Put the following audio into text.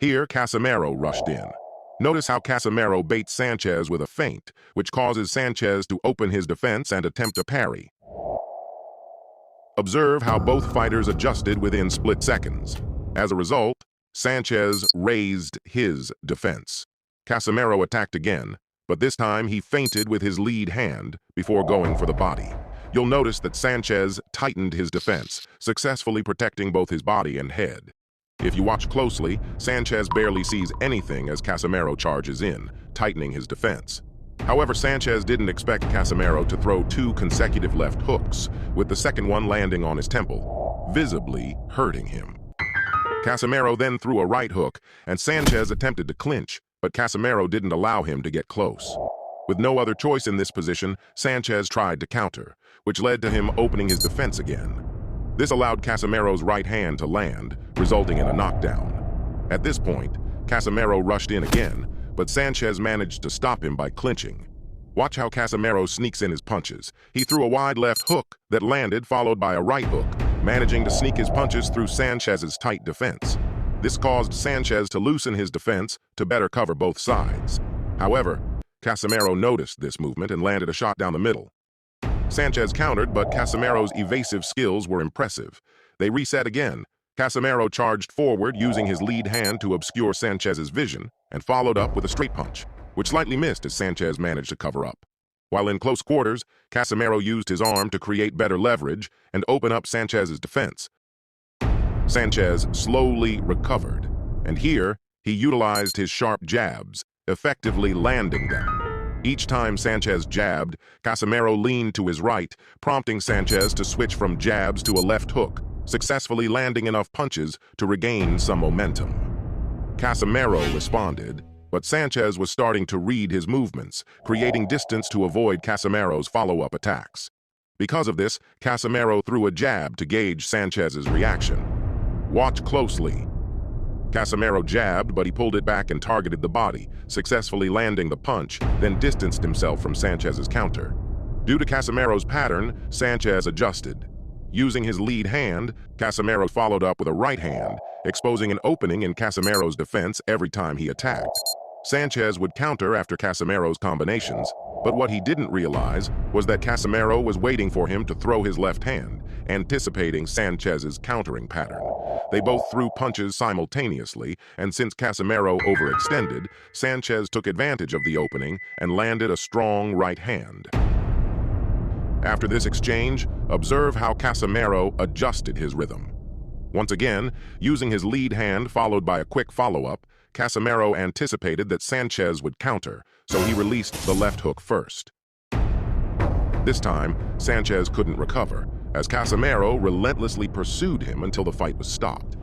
Here, Casimero rushed in. Notice how Casimero baits Sanchez with a feint, which causes Sanchez to open his defense and attempt a parry. Observe how both fighters adjusted within split seconds. As a result, Sanchez raised his defense. Casimero attacked again, but this time he feinted with his lead hand before going for the body. You'll notice that Sanchez tightened his defense, successfully protecting both his body and head. If you watch closely, Sanchez barely sees anything as Casimero charges in, tightening his defense. However, Sanchez didn't expect Casimero to throw 2 consecutive left hooks, with the second one landing on his temple, visibly hurting him. Casimero then threw a right hook, and Sanchez attempted to clinch, but Casimero didn't allow him to get close. With no other choice in this position, Sanchez tried to counter, which led to him opening his defense again. This allowed Casimero's right hand to land, resulting in a knockdown. At this point, Casimero rushed in again, but Sanchez managed to stop him by clinching. Watch how Casimero sneaks in his punches. He threw a wide left hook that landed, followed by a right hook, managing to sneak his punches through Sanchez's tight defense. This caused Sanchez to loosen his defense to better cover both sides. However, Casimero noticed this movement and landed a shot down the middle. Sanchez countered, but Casimero's evasive skills were impressive. They reset again. Casimero charged forward using his lead hand to obscure Sanchez's vision and followed up with a straight punch, which slightly missed as Sanchez managed to cover up. While in close quarters, Casimero used his arm to create better leverage and open up Sanchez's defense. Sanchez slowly recovered, and here he utilized his sharp jabs, effectively landing them. Each time Sanchez jabbed, Casimero leaned to his right, prompting Sanchez to switch from jabs to a left hook, successfully landing enough punches to regain some momentum. Casimero responded, but Sanchez was starting to read his movements, creating distance to avoid Casimero's follow-up attacks. Because of this, Casimero threw a jab to gauge Sanchez's reaction. Watch closely. Casimero jabbed, but he pulled it back and targeted the body, successfully landing the punch, then distanced himself from Sanchez's counter. Due to Casimero's pattern, Sanchez adjusted. Using his lead hand, Casimero followed up with a right hand, exposing an opening in Casimero's defense every time he attacked. Sanchez would counter after Casimero's combinations, but what he didn't realize was that Casimero was waiting for him to throw his left hand, anticipating Sanchez's countering pattern. They both threw punches simultaneously, and since Casimero overextended, Sanchez took advantage of the opening and landed a strong right hand. After this exchange, observe how Casimero adjusted his rhythm. Once again, using his lead hand followed by a quick follow-up, Casimero anticipated that Sanchez would counter, so he released the left hook first. This time, Sanchez couldn't recover, as Casimero relentlessly pursued him until the fight was stopped.